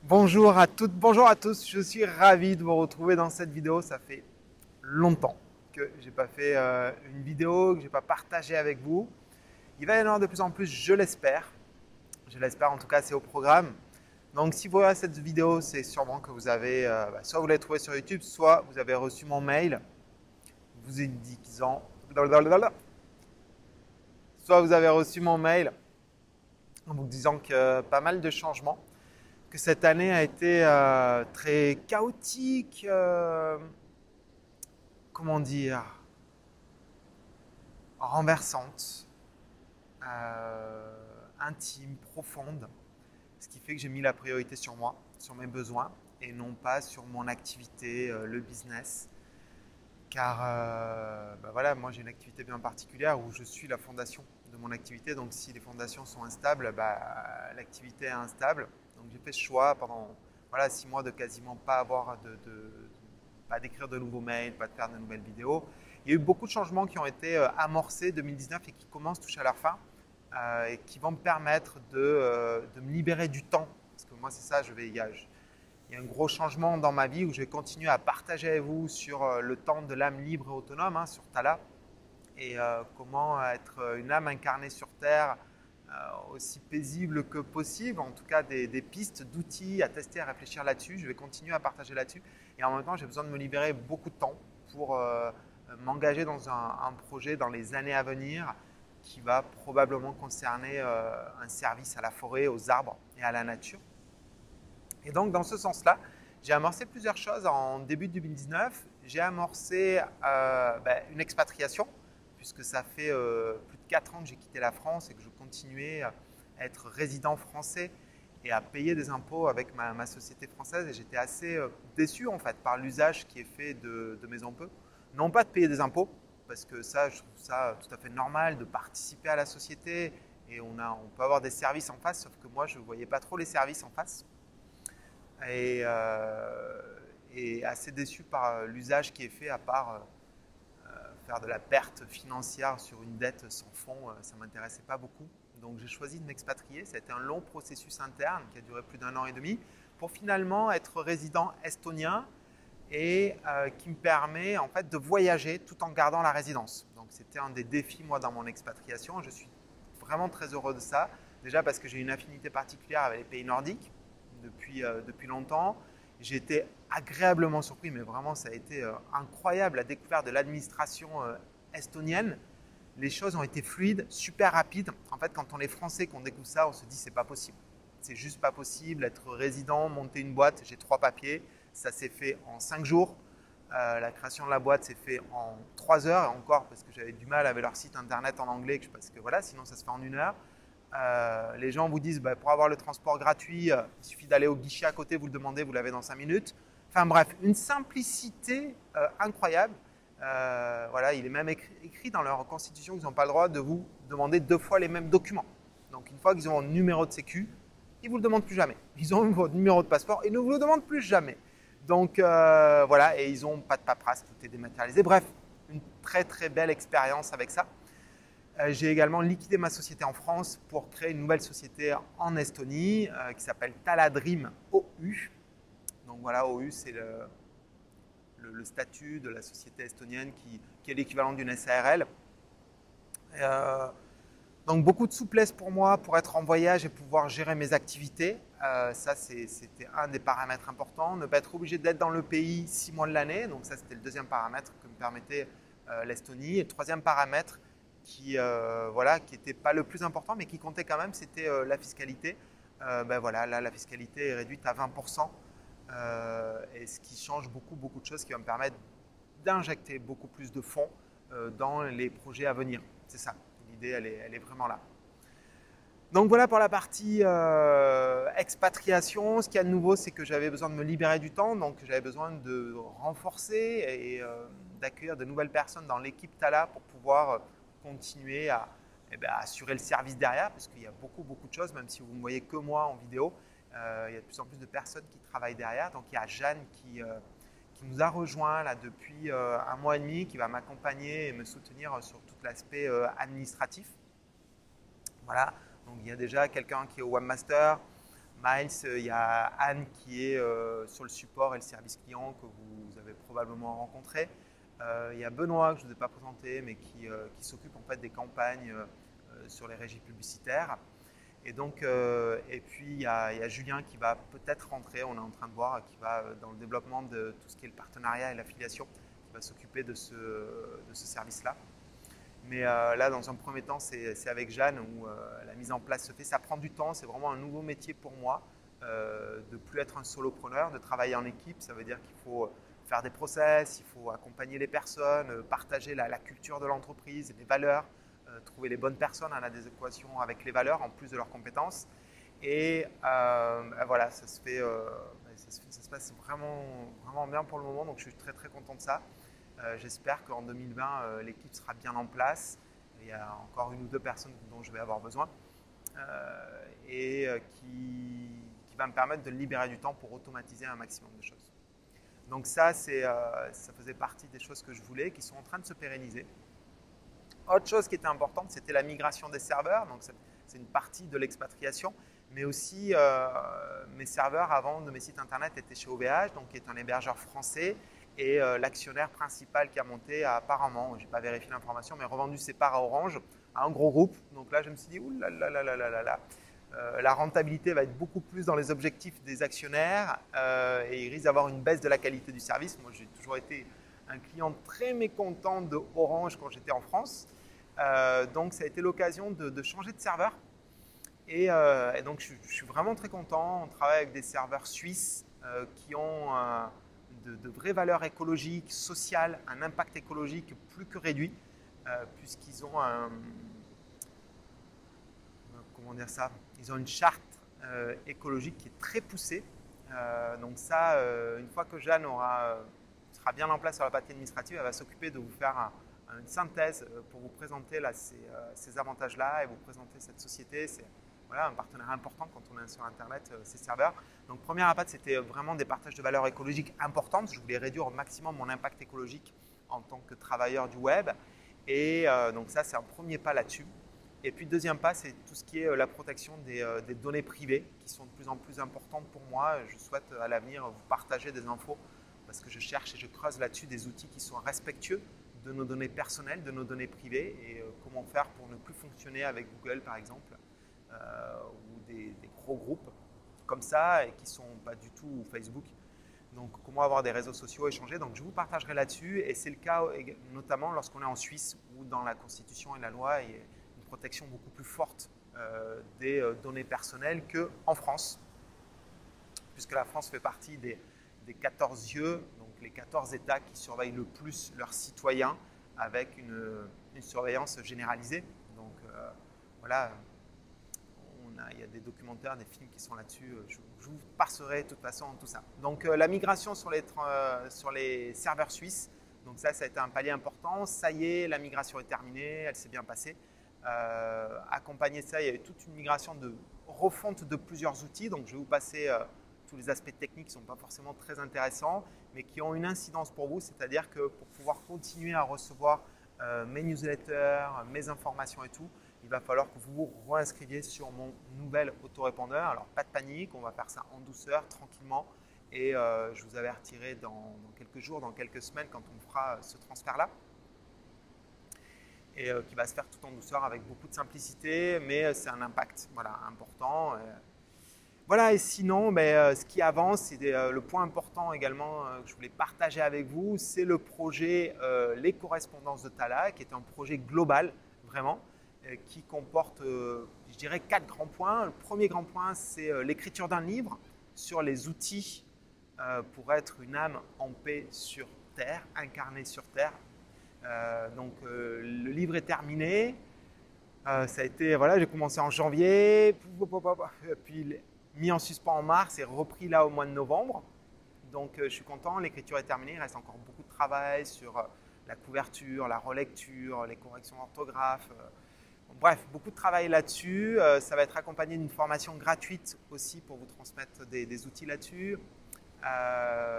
Bonjour à toutes, bonjour à tous, je suis ravi de vous retrouver dans cette vidéo. Ça fait longtemps que j'ai pas fait une vidéo, que j'ai pas partagé avec vous. Il va y en avoir de plus en plus, je l'espère. Je l'espère, en tout cas, c'est au programme. Donc, si vous voyez cette vidéo, c'est sûrement que vous avez, soit vous l'avez trouvé sur YouTube, soit vous avez reçu mon mail vous indiquant, soit vous avez reçu mon mail en vous disant que pas mal de changements, que cette année a été très chaotique, comment dire, renversante, intime, profonde, ce qui fait que j'ai mis la priorité sur moi, sur mes besoins et non pas sur mon activité, le business. Car voilà, moi j'ai une activité bien particulière où je suis la fondation de mon activité. Donc si les fondations sont instables, l'activité est instable. Donc j'ai fait ce choix pendant 6 mois de quasiment pas avoir pas d'écrire de nouveaux mails, pas de faire de nouvelles vidéos. Il y a eu beaucoup de changements qui ont été amorcés 2019 et qui commencent à toucher à leur fin et qui vont me permettre de me libérer du temps. Parce que moi c'est ça, il y a un gros changement dans ma vie où je vais continuer à partager avec vous sur le temps de l'âme libre et autonome, sur Thala, et comment être une âme incarnée sur Terre aussi paisible que possible, en tout cas des pistes, d'outils à tester, à réfléchir là-dessus. Je vais continuer à partager là-dessus. Et en même temps, j'ai besoin de me libérer beaucoup de temps pour m'engager dans un projet dans les années à venir qui va probablement concerner un service à la forêt, aux arbres et à la nature. Et donc, dans ce sens-là, j'ai amorcé plusieurs choses en début 2019. J'ai amorcé une expatriation, puisque ça fait plus de 4 ans que j'ai quitté la France et que je continuais à être résident français et à payer des impôts avec ma société française. Et j'étais assez déçu en fait par l'usage qui est fait de mes impôts. Non pas de payer des impôts, parce que ça, je trouve ça tout à fait normal de participer à la société et on peut avoir des services en face, sauf que moi, je ne voyais pas trop les services en face et, assez déçu par l'usage qui est fait, à part faire de la perte financière sur une dette sans fond, ça ne m'intéressait pas beaucoup. Donc j'ai choisi de m'expatrier. Ça a été un long processus interne qui a duré plus d'1 an et demi pour finalement être résident estonien et qui me permet en fait de voyager tout en gardant la résidence. Donc c'était un des défis moi dans mon expatriation. Je suis vraiment très heureux de ça. Déjà parce que j'ai une affinité particulière avec les pays nordiques depuis longtemps. J'ai été agréablement surpris, mais vraiment ça a été incroyable, la découverte de l'administration estonienne. Les choses ont été fluides, super rapides. En fait, quand on est français, qu'on découvre ça, on se dit c'est pas possible. C'est juste pas possible, être résident, monter une boîte, j'ai 3 papiers, ça s'est fait en 5 jours. La création de la boîte s'est fait en 3 heures, et encore parce que j'avais du mal avec leur site internet en anglais, parce que voilà, sinon ça se fait en 1 heure. Les gens vous disent pour avoir le transport gratuit, il suffit d'aller au guichet à côté, vous le demandez, vous l'avez dans 5 minutes. Enfin bref, une simplicité incroyable. Voilà, il est même écrit dans leur constitution qu'ils n'ont pas le droit de vous demander 2 fois les mêmes documents. Donc une fois qu'ils ont un numéro de sécu, ils ne vous le demandent plus jamais. Ils ont votre numéro de passeport et ne vous le demandent plus jamais. Donc voilà, et ils n'ont pas de paperasse, tout est dématérialisé. Bref, une très très belle expérience avec ça. J'ai également liquidé ma société en France pour créer une nouvelle société en Estonie qui s'appelle Taladream OU. Donc voilà, OU, c'est le statut de la société estonienne qui est l'équivalent d'une SARL. Donc beaucoup de souplesse pour moi pour être en voyage et pouvoir gérer mes activités. Ça, c'était un des paramètres importants. Ne pas être obligé d'être dans le pays 6 mois de l'année. Donc ça, c'était le deuxième paramètre que me permettait l'Estonie. Et le troisième paramètre qui n'était pas le plus important, mais qui comptait quand même, c'était la fiscalité. Voilà, là, la fiscalité est réduite à 20%, et ce qui change beaucoup de choses, qui va me permettre d'injecter beaucoup plus de fonds dans les projets à venir. C'est ça, l'idée, elle est vraiment là. Donc voilà pour la partie expatriation. Ce qu'il y a de nouveau, c'est que j'avais besoin de me libérer du temps, donc j'avais besoin de renforcer et d'accueillir de nouvelles personnes dans l'équipe Thala pour pouvoir continuer à assurer le service derrière, parce qu'il y a beaucoup de choses, même si vous ne voyez que moi en vidéo, il y a de plus en plus de personnes qui travaillent derrière. Donc il y a Jeanne qui nous a rejoint là depuis 1 mois et demi, qui va m'accompagner et me soutenir sur tout l'aspect administratif. Voilà, donc il y a déjà quelqu'un qui est au Webmaster, Miles, il y a Anne qui est sur le support et le service client que vous avez probablement rencontré. Il y a Benoît que je ne vous ai pas présenté mais qui s'occupe en fait des campagnes sur les régies publicitaires. Et donc, et puis il y a Julien qui va peut-être rentrer, on est en train de voir, qui va dans le développement de tout ce qui est le partenariat et l'affiliation, qui va s'occuper de ce service-là. Mais là, dans un premier temps, c'est avec Jeanne où la mise en place se fait. Ça prend du temps, c'est vraiment un nouveau métier pour moi, de ne plus être un solopreneur, de travailler en équipe. Ça veut dire qu'il faut faire des process, il faut accompagner les personnes, partager la culture de l'entreprise, les valeurs, trouver les bonnes personnes en adéquation avec les valeurs en plus de leurs compétences. Et voilà, ça se passe vraiment, vraiment bien pour le moment, donc je suis très très content de ça. J'espère qu'en 2020, l'équipe sera bien en place. Il y a encore une ou deux personnes dont je vais avoir besoin et qui va me permettre de libérer du temps pour automatiser un maximum de choses. Donc ça faisait partie des choses que je voulais, qui sont en train de se pérenniser. Autre chose qui était importante, c'était la migration des serveurs. Donc c'est une partie de l'expatriation, mais aussi mes serveurs avant de mes sites internet étaient chez OVH, donc qui est un hébergeur français. Et l'actionnaire principal qui a monté a apparemment, je n'ai pas vérifié l'information, mais revendu ses parts à Orange, à un gros groupe. Donc là, je me suis dit, ouh là là là là là là, la rentabilité va être beaucoup plus dans les objectifs des actionnaires et il risque d'avoir une baisse de la qualité du service. Moi, j'ai toujours été un client très mécontent de Orange quand j'étais en France. Donc, ça a été l'occasion de changer de serveur. Et donc, je suis vraiment très content. On travaille avec des serveurs suisses qui ont de vraies valeurs écologiques, sociales, un impact écologique plus que réduit, puisqu'ils ont comment dire ça, ils ont une charte écologique qui est très poussée. Donc ça, une fois que Jeanne sera bien en place sur la partie administrative, elle va s'occuper de vous faire une synthèse pour vous présenter là, ces avantages-là et vous présenter cette société. C'est voilà, un partenaire important quand on est sur Internet, ces serveurs. Donc, premier impact, c'était vraiment des partages de valeurs écologiques importantes. Je voulais réduire au maximum mon impact écologique en tant que travailleur du web. Et donc ça, c'est un premier pas là-dessus. Et puis, deuxième pas, c'est tout ce qui est la protection des données privées qui sont de plus en plus importantes pour moi. Je souhaite à l'avenir vous partager des infos parce que je cherche et je creuse là-dessus des outils qui sont respectueux de nos données personnelles, de nos données privées et comment faire pour ne plus fonctionner avec Google, par exemple. Ou des gros groupes comme ça et qui ne sont pas du tout Facebook. Donc, comment avoir des réseaux sociaux, échanger. Donc, je vous partagerai là-dessus et c'est le cas notamment lorsqu'on est en Suisse où dans la Constitution et la loi, il y a une protection beaucoup plus forte des données personnelles qu'en France, puisque la France fait partie des 14 yeux, donc les 14 États qui surveillent le plus leurs citoyens avec une surveillance généralisée. Donc, voilà. Il y a des documentaires, des films qui sont là-dessus. Je vous passerai de toute façon tout ça. Donc la migration sur les serveurs suisses, donc ça a été un palier important. Ça y est, la migration est terminée, elle s'est bien passée. Accompagné de ça, il y avait toute une migration de refonte de plusieurs outils. Donc je vais vous passer tous les aspects techniques qui ne sont pas forcément très intéressants, mais qui ont une incidence pour vous. C'est-à-dire que pour pouvoir continuer à recevoir mes newsletters, mes informations et tout, il va falloir que vous vous réinscriviez sur mon nouvel autorépondeur. Alors, pas de panique, on va faire ça en douceur, tranquillement. Et je vous avertirai dans quelques jours, dans quelques semaines, quand on fera ce transfert-là. Et qui va se faire tout en douceur avec beaucoup de simplicité, mais c'est un impact important. Voilà, et sinon, ce qui avance, c'est le point important également que je voulais partager avec vous, c'est le projet Les Correspondances de Tala, qui est un projet global, vraiment, qui comporte, je dirais, 4 grands points. Le premier grand point, c'est l'écriture d'un livre sur les outils pour être une âme en paix sur Terre, incarnée sur Terre. Donc, le livre est terminé. Ça a été, voilà, j'ai commencé en janvier, puis mis en suspens en mars et repris là au mois de novembre. Donc, je suis content, l'écriture est terminée. Il reste encore beaucoup de travail sur la couverture, la relecture, les corrections d'orthographe. Bref, beaucoup de travail là-dessus. Ça va être accompagné d'une formation gratuite aussi pour vous transmettre des outils là-dessus.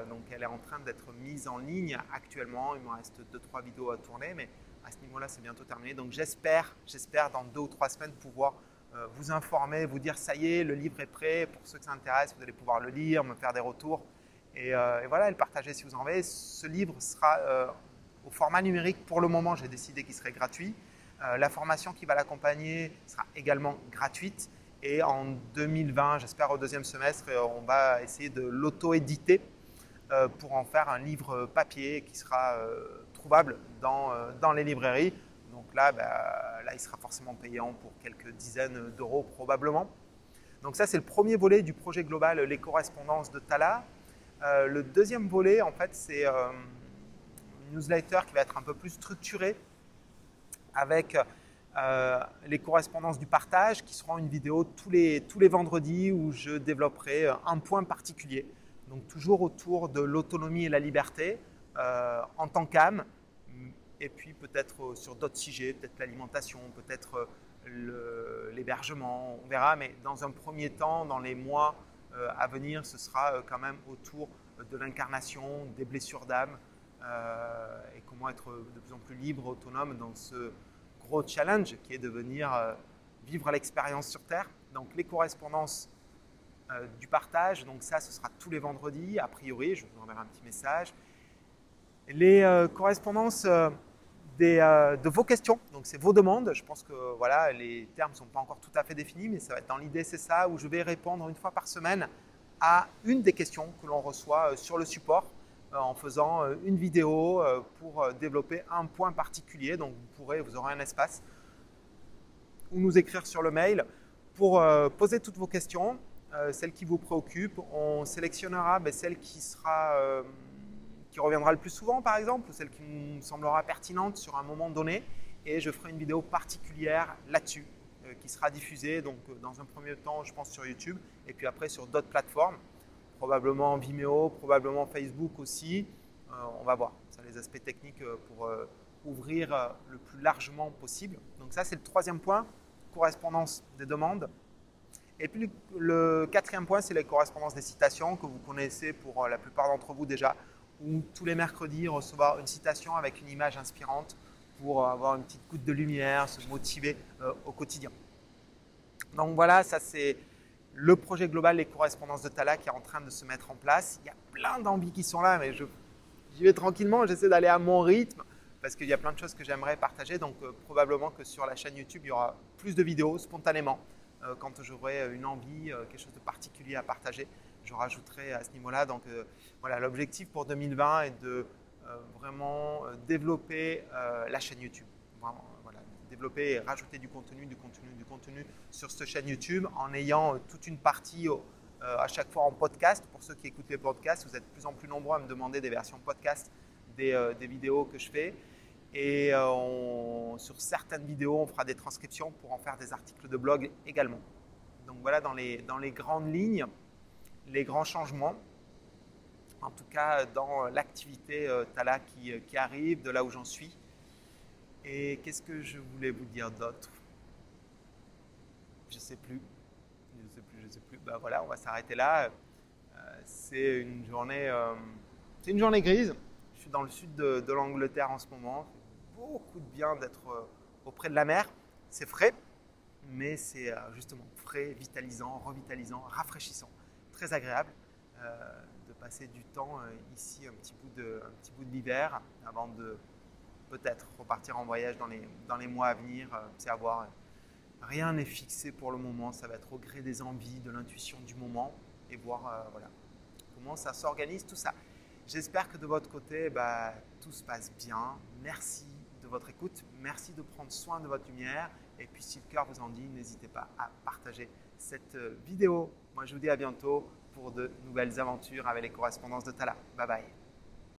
Donc, elle est en train d'être mise en ligne actuellement. Il me reste 2-3 vidéos à tourner, mais à ce niveau-là, c'est bientôt terminé. Donc, j'espère dans 2 ou 3 semaines pouvoir vous informer, vous dire ça y est, le livre est prêt. Pour ceux que ça intéresse, vous allez pouvoir le lire, me faire des retours et voilà, et le partager si vous en avez. Ce livre sera au format numérique. Pour le moment, j'ai décidé qu'il serait gratuit. La formation qui va l'accompagner sera également gratuite. Et en 2020, j'espère au deuxième semestre, on va essayer de l'auto-éditer pour en faire un livre papier qui sera trouvable dans les librairies. Donc là, il sera forcément payant pour quelques dizaines d'euros probablement. Donc ça, c'est le premier volet du projet global Les Correspondances de Tala. Le deuxième volet, en fait, c'est une newsletter qui va être un peu plus structurée avec les correspondances du partage qui seront une vidéo tous les vendredis où je développerai un point particulier. Donc toujours autour de l'autonomie et la liberté en tant qu'âme, et puis peut-être sur d'autres sujets, peut-être l'alimentation, peut-être l'hébergement, on verra, mais dans un premier temps, dans les mois à venir, ce sera quand même autour de l'incarnation, des blessures d'âme et comment être de plus en plus libre, autonome dans ce gros challenge qui est de venir vivre l'expérience sur Terre. Donc les correspondances du partage, donc ça ce sera tous les vendredis, a priori, je vous enverrai un petit message. Les correspondances de vos questions, donc c'est vos demandes. Je pense que voilà, les termes ne sont pas encore tout à fait définis, mais ça va être dans l'idée, c'est ça, où je vais répondre une fois par semaine à une des questions que l'on reçoit sur le support en faisant une vidéo pour développer un point particulier. Donc vous aurez un espace ou nous écrire sur le mail pour poser toutes vos questions, celles qui vous préoccupent. On sélectionnera celle qui reviendra le plus souvent par exemple, ou celle qui nous semblera pertinente sur un moment donné, et je ferai une vidéo particulière là-dessus qui sera diffusée donc dans un premier temps je pense sur YouTube et puis après sur d'autres plateformes, probablement Vimeo, probablement Facebook aussi. On va voir, ça les aspects techniques pour ouvrir le plus largement possible. Donc ça c'est le troisième point, correspondance des demandes. Et puis le quatrième point, c'est les correspondances des citations que vous connaissez pour la plupart d'entre vous déjà, où tous les mercredis recevoir une citation avec une image inspirante pour avoir une petite goutte de lumière, se motiver au quotidien. Donc voilà, ça c'est le projet global Les Correspondances de Tala qui est en train de se mettre en place. Il y a plein d'envies qui sont là, mais j'y vais tranquillement, j'essaie d'aller à mon rythme parce qu'il y a plein de choses que j'aimerais partager. Donc probablement que sur la chaîne YouTube, il y aura plus de vidéos spontanément. Quand j'aurai une envie, quelque chose de particulier à partager, je rajouterai à ce niveau-là. Donc voilà, l'objectif pour 2020 est de vraiment développer la chaîne YouTube. Vraiment, voilà, développer et rajouter du contenu sur cette chaîne YouTube en ayant toute une partie à chaque fois en podcast. Pour ceux qui écoutent les podcasts, vous êtes de plus en plus nombreux à me demander des versions podcast des vidéos que je fais. Et sur certaines vidéos, on fera des transcriptions pour en faire des articles de blog également. Donc voilà dans les grandes lignes, les grands changements. En tout cas, dans l'activité Tala qui arrive, de là où j'en suis. Et qu'est-ce que je voulais vous dire d'autre? Je ne sais plus. Ben voilà, on va s'arrêter là. C'est une journée grise. Je suis dans le sud de l'Angleterre en ce moment. Ça fait beaucoup de bien d'être auprès de la mer. C'est frais, mais c'est justement frais, vitalisant, revitalisant, rafraîchissant. Très agréable de passer du temps ici, un petit bout de l'hiver, avant de peut-être repartir en voyage dans les mois à venir. C'est à voir. Rien n'est fixé pour le moment. Ça va être au gré des envies, de l'intuition du moment et voir voilà, comment ça s'organise tout ça. J'espère que de votre côté, tout se passe bien. Merci de votre écoute. Merci de prendre soin de votre lumière. Et puis, si le cœur vous en dit, n'hésitez pas à partager cette vidéo. Moi, je vous dis à bientôt pour de nouvelles aventures avec les correspondances de Tala. Bye bye.